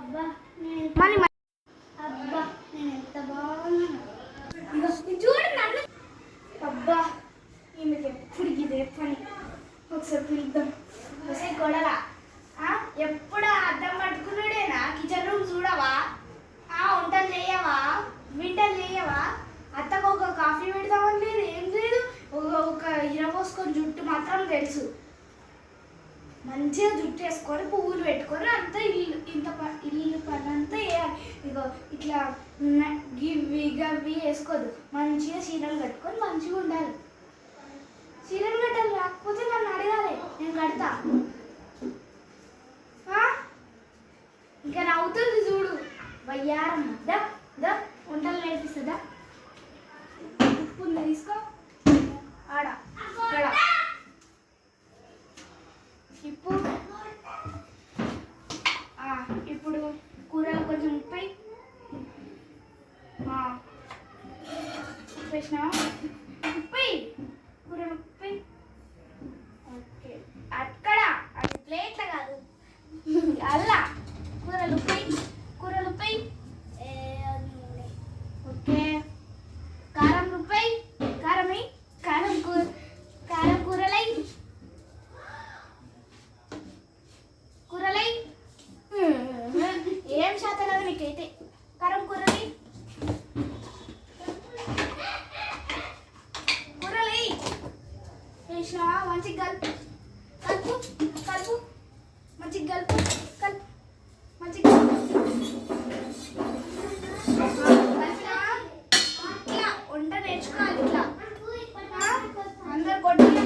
మళ్ళీ అబ్బా నేను ఎంత బాగున్నా చూడు నన్ను. అబ్బా ఈమెకి ఎప్పుడు ఇదే పని. ఒకసారి పిలుద్దాం. ఒకసారి గొడవ ఎప్పుడు అద్దం పట్టుకున్నాడేనా? కిచెన్ రూమ్ చూడవా? వంటలు చేయవా? వింటలు చేయవా? అత్తకు ఒక కాఫీ పెడతామని లేదు, ఏం లేదు. ఒక ఇరవోసుకొని జుట్టు మాత్రం తెలుసు. మంచిగా జుట్టు వేసుకొని పువ్వులు పెట్టుకొని అంతా ఇల్లు పని అంతా వేయాలి. ఇగో ఇట్లా గవ్వి వేసుకోదు. మంచిగా చీరలు కట్టుకొని మంచిగా ఉండాలి. చీరలు కట్టాలి, రాకపోతే నన్ను అడగాలి, నేను కడతా. ఇంకా నవ్వుతుంది చూడు వయ్యారమ్మ. వంటలు నేర్పిస్తుందా? ఉప్పు తీసుకో ఆడ ఇక్కడ ఇప్పుడు కూరలు కొంచెం ఉప్పై ఉప్పేసిన ఉప్పై కూరలు ఉప్పై. ఓకే అక్కడ అది ప్లేట్ల కాదు అల్లా కూరలు ఉప్పై ఓకే. కారం ఉప్పై కారం కూరలై ఏం శాత కదా నీకైతే. కారం కూరలై వేసినా మంచిగా కలుపు మంచిగా మంచిగా ఇట్లా వంట నేర్చుకోవాలి. ఇట్లా అందరు కొట్టాలి,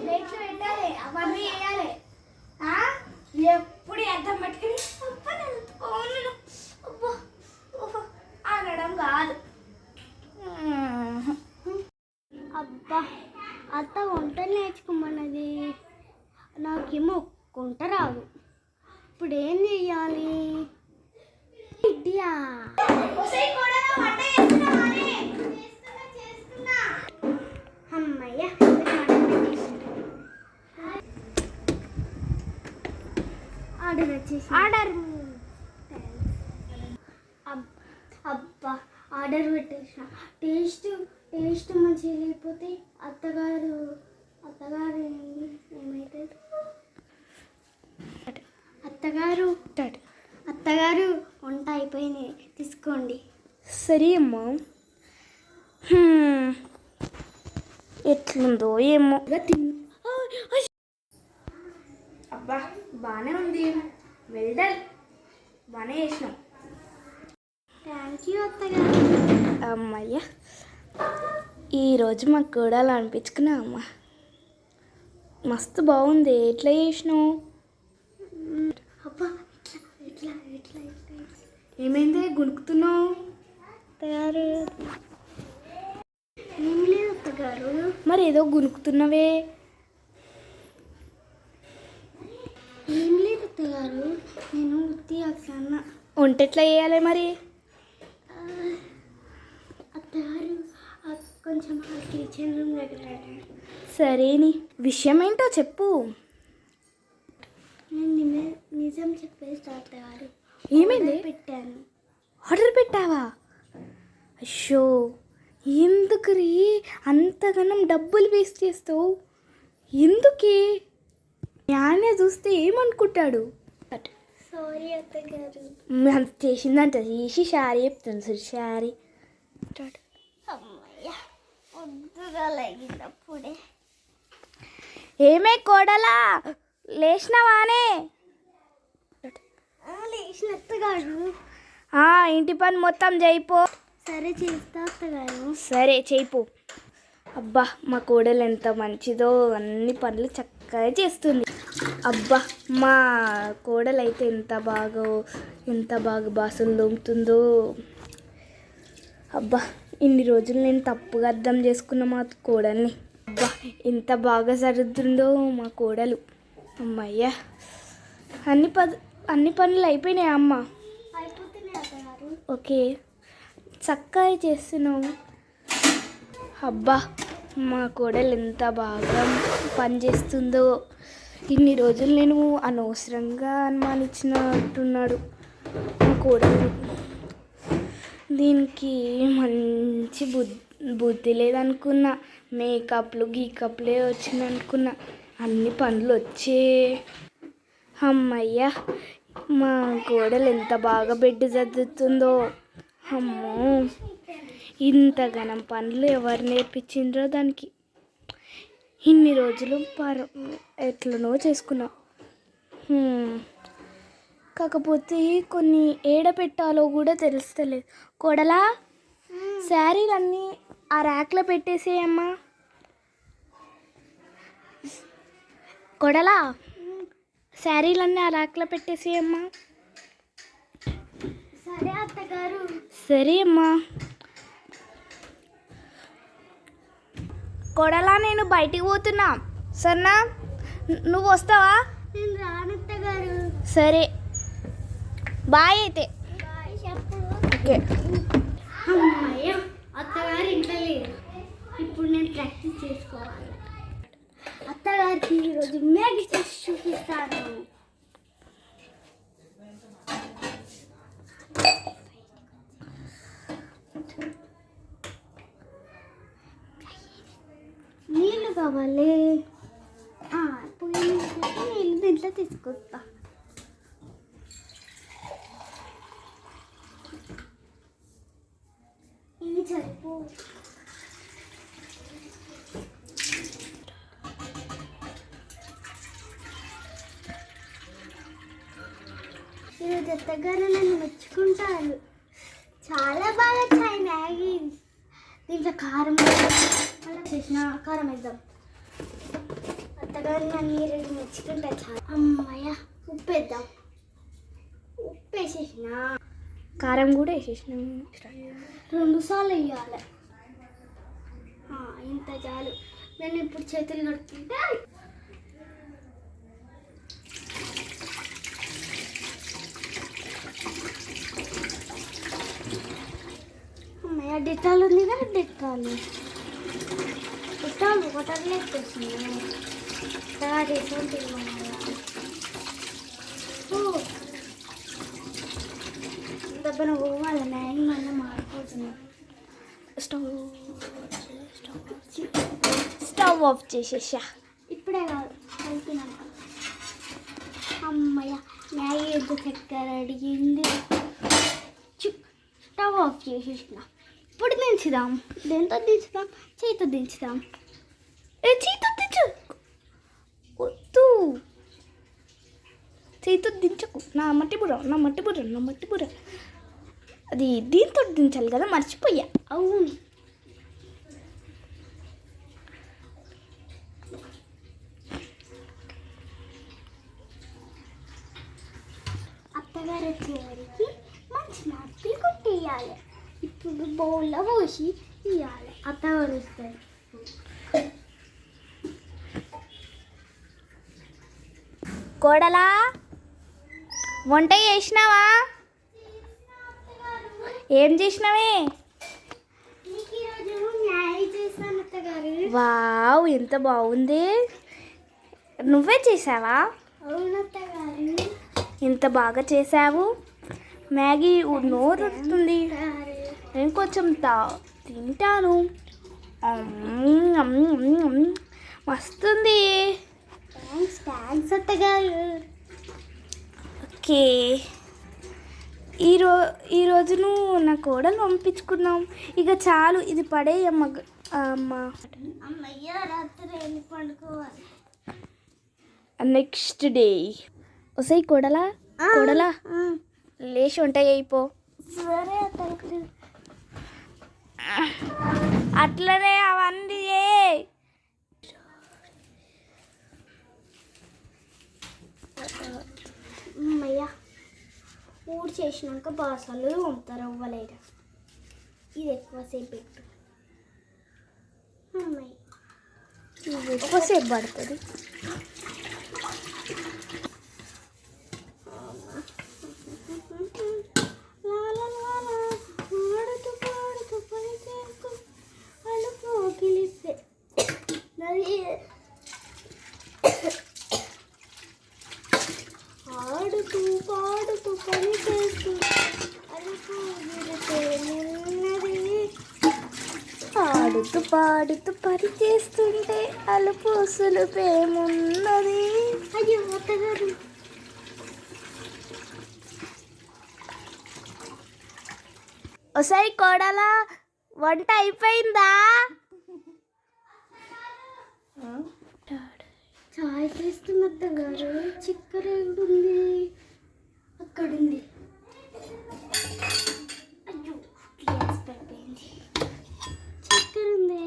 ప్లేట్లు పెట్టాలి, అవన్నీ వేయాలి. ఎప్పుడు అర్థం పట్టుకుని అనడం కాదు. అబ్బా అత్త వంటలు నేర్చుకోమన్నది, నాకేమో వంట రాదు. ఇప్పుడు ఏం చెయ్యాలి? అమ్మయ్య ఆర్డర్ వచ్చేసి అబ్బా ఆర్డర్ పెట్టేసిన. టేస్ట్ మంచిగా లేకపోతే అత్తగారు ఏమవుతుంది? అత్తగారు వంట అయిపోయింది, తీసుకోండి. సరే అమ్మా. ఎట్లుందో ఏమో. అబ్బా బాగానే ఉంది, వెల్డన్, బాగానే చేసినాం. థ్యాంక్ యూ అత్తగారు. అమ్మయ్య ఈరోజు మాకు కూడా అలా అనిపించుకున్నా అమ్మ. మస్తు బాగుంది. ఎట్లా చేసినావు? అబ్బా ఇట్లా ఏమైంది గుణుకుతున్నావు? అత్తగారు ఏం లేదు అత్తగారు. మరి ఏదో గుణుకుతున్నావే. ఏం లేదు అత్తగారు, నేను ఉత్తి అన్న. వంట ఎట్లా చేయాలి మరి? అత్తగారు కొంచెం కిచెన్ రూమ్ దగ్గర. సరేని విషయం ఏంటో చెప్పు. నేను నిజం చెప్పేస్తా అత్తగారు. ఏమైంది? పెట్టాను. ఆర్డర్ పెట్టావా? అయ్యో ఎందుకు రీ అంతగానం డబ్బులు వేస్ట్ చేస్తావు? ఎందుకే? నాన్నే చూస్తే ఏమనుకుంటాడు? సారీ అత్తగారు. అంత చేసిందంట చేసి శారీ చెప్తాను. శారీ అమ్మయ్య వద్దుగా లేగినప్పుడే. ఏమే కోడలా లేచినవానే? లేచిన అత్తగారు. ఇంటి పని మొత్తం చేయిపో. సరే చేస్తా అత్తగారు. సరే చేయిపో. అబ్బా మా కోడలు ఎంత మంచిదో, అన్ని పనులు చక్కగా చేస్తుంది. అబ్బా మా కోడలు అయితే ఎంత బాగా బాసులు తోముతుందో. అబ్బా ఇన్ని రోజులు నేను తప్పుగా అర్థం చేసుకున్న మా కోడల్ని. అబ్బా ఎంత బాగా సర్దుతుందో మా కోడలు. అమ్మయ్య అన్ని పనులు అయిపోయినాయి అమ్మ. ఓకే చక్కగా చేస్తున్నావు. అబ్బా మా కోడలు ఎంత బాగా పని చేస్తుందో. ఇన్ని రోజులు నేను అనవసరంగా అనుమానించినట్టున్నాడు. మా కోడలు దీనికి మంచి బుద్ధి లేదనుకున్నా, మేకప్లు గీకప్లే వచ్చిందనుకున్నా, అన్ని పనులు వచ్చే. అమ్మయ్య, మా కోడలు ఎంత బాగా బెడ్ సర్దుతుందో. అమ్మో, ఇంతగానం పనులు ఎవరు నేర్పించిండ్రో దానికి. ఇన్ని రోజులు ఎట్లనో చేసుకున్నా. కాకపోతే కొన్ని ఏడ పెట్టాలో కూడా తెలుస్తలేదు. కోడలా, శారీలన్నీ ఆ ర్యాక్లో పెట్టేసేయమ్మా. కోడలా, శారీలన్నీ ఆ ర్యాక్లో పెట్టేసేయమ్మా. సరే అత్తగారు. సరే అమ్మా. కోడలా, నేను బయటికి పోతున్నా, సరేనా? నువ్వు వస్తావా? నేను రానత్తగారు. సరే, బాయ్ అయితే. ఓకే. అమ్మయ్య, అత్తగారు ఇంట్లో లేదు. ఇప్పుడు నేను ప్రాక్టీస్ చేసుకోవాలి. అత్తగారికి ఈరోజు మ్యాగీ చేసి చూపిస్తాను. నీళ్ళు కావాలి. నీళ్ళు దీంట్లో తీసుకొస్తా. ఇవి సరిపో. ఈరోజు అత్తగారు నన్ను మెచ్చుకుంటారు. చాలా బాగా వచ్చాయి మ్యాగీ. దీంట్లో కారం చేసిన కారం వేద్దాం. అత్తగారు నన్ను ఈరోజు మెచ్చుకుంటారు చాలా. అమ్మయ్య, ఉప్పు వేద్దాం. ఉప్పు వేసేసిన, కారం కూడా వేసేసిన. 2 సార్లు వేయాలి. ఇంత చాలు. నేను ఇప్పుడు చేతులు కడుక్కుంటే అమ్మయ్య, డెట్టాలు ఉంది కదా, డెట్టాలు వాటర్ లేకొచ్చింది. దెబ్బన పోవాలి. మ్యాగీ మళ్ళీ మారిపోతుంది. స్టవ్ ఆఫ్ చేసేసా. ఇప్పుడే కాదు, కలిపినాక. అమ్మయ్య, మ్యాగీ ఎంత చక్కెర అడిగింది. స్టవ్ ఆఫ్ చేసేసిన. ఇప్పుడు దించుదాం. దేంతో దించుదాం? చేతితో దించుదాం. చేతితో దించు. వద్దు, చేతితో దించకు. నా మట్టి బుర్ర. అది దీంతో దించాలి కదా, మర్చిపోయా. అవును. అత్తగారు వచ్చేవరికి మంచి నాట్లు కొట్టేయాలి. ఇప్పుడు బౌల్లో పోసి ఇవ్వాలి. అత్తగారు వస్తారు. కోడలా, వంట చేసినావా? ఏం చేసినావే? వావ్, ఎంత బాగుంది. నువ్వే చేసావా? ఎంత బాగా చేసావు. మ్యాగీ నోరు వస్తుంది. నేను కొంచెం తింటాను. మస్తుంది. ఓకే, ఈరోజు నువ్వు నా కోడలు పంపించుకున్నాం. ఇక చాలు, ఇది పడేయమ్మ. నెక్స్ట్ డే వస్తాయి. కోడలా, లేచి వంట అయిపో. సరే, అట్లనే అవన్నీ అమ్మయ్య, ఊడి చేసినాక బాసాలు పంపుతారు. అవ్వలేదా? ఇది ఎక్కువసేపు పెట్టు. అమ్మయ్య, ఎక్కువసేపు పడుతుంది. ఆడుతూ పాడుతూ పని చేస్తూ ఆడుతూ పాడుతూ పని చేస్తుంటే అలుపు సులుపేమున్నది. అయ్యో అత్తగారు, ఒకసారి కోడలా వంట అయిపోయిందా? చాయ్ చేస్తున్న అత్తగారు, చక్కెర ఉంది అక్కడుంది. అయ్యో గ్యాస్ పడిపోయింది. చక్కెర ఉంది,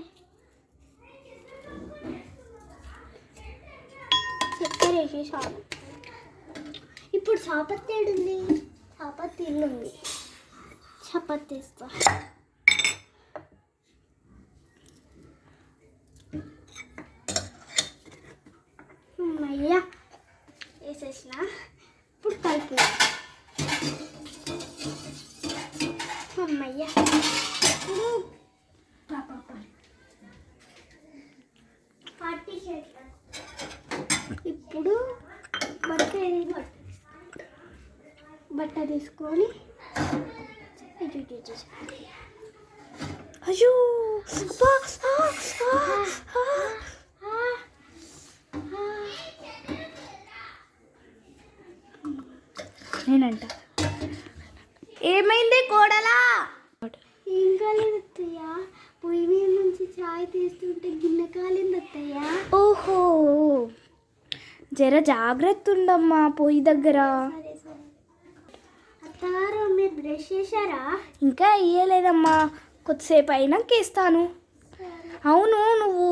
చక్కెర వేసేసాను. ఇప్పుడు చాపత్తి ఏడుంది? చాపత్తి ఇల్లుంది, చపాతీ వేస్తా. అయ్యా వేసేసిన. ఇప్పుడు కలిపి అమ్మయ్యా. ఇప్పుడు ఇప్పుడు బట్ట తీసుకొని అయ్యో నేనంట. ఏమైంది కోడలా? ఏం కాలేదు అత్తయ్య, పొయ్యి మీద నుంచి చాయ్ తీస్తుంటే గిన్నె కాలింది అత్తయ్య. ఓహో, జర జాగ్రత్త ఉండమ్మా పొయ్యి దగ్గర. సరే సరే. అత్తగారు మీరు బ్రష్ చేశారా? ఇంకా ఇయ్యలేదమ్మా, కొద్దిసేపు అయినాక ఇస్తాను. అవును, నువ్వు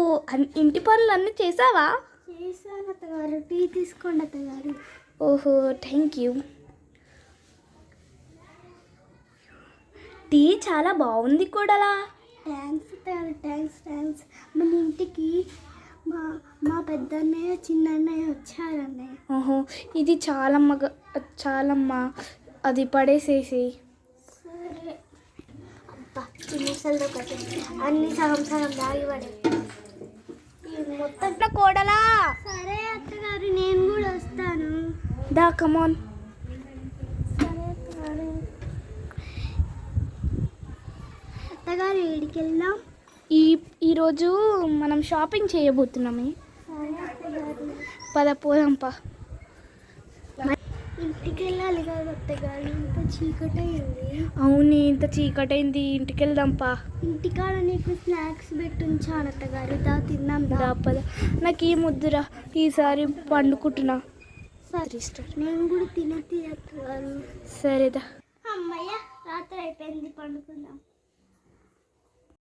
ఇంటి పనులు అన్నీ చేసావా? చేశాను అత్తగారు. టీ తీసుకోండి అత్తగారు. ఓహో, థ్యాంక్ యూ. టీ చాలా బాగుంది కోడలా. థ్యాంక్స్ అత్తగారు, థ్యాంక్స్ థ్యాంక్స్. మన ఇంటికి మా పెద్దన్నయ్య చిన్నన్నయ్య వచ్చారన్నయ్య. ఓహో, ఇది చాలమ్మా, అది పడేసేసి. సరే. అబ్బా చిన్నసలతో ఒకటి అన్ని సగం సగం దాగి పడే మొత్తం కోడలా. సరే అత్తగారు, నేను కూడా వస్తాను. దా కమాన్. సరే అత్తగారు. అత్తగారు ఏడికి వెళ్దాం? ఈరోజు మనం షాపింగ్ చేయబోతున్నామే. సరే అత్తగారు. పద పోదాంపా. ఇంటికి వెళ్ళాలి కదా అత్తగారు, ఇంత చీకటి అయింది. అవును, ఇంత చీకటైంది, ఇంటికి వెళ్దాంపా. ఇంటికాడ నీకు స్నాక్స్ పెట్టుంచాను అత్తగారు, దా తిందాం. దా పద. నాకు ఈ ముద్దురా, ఈసారి పండుకుంటున్నా. సరే, నేను కూడా తినే అత్తగారు. సరేదా. అమ్మయ్య రాత్రి అయిపోయింది, పండుకుందాం.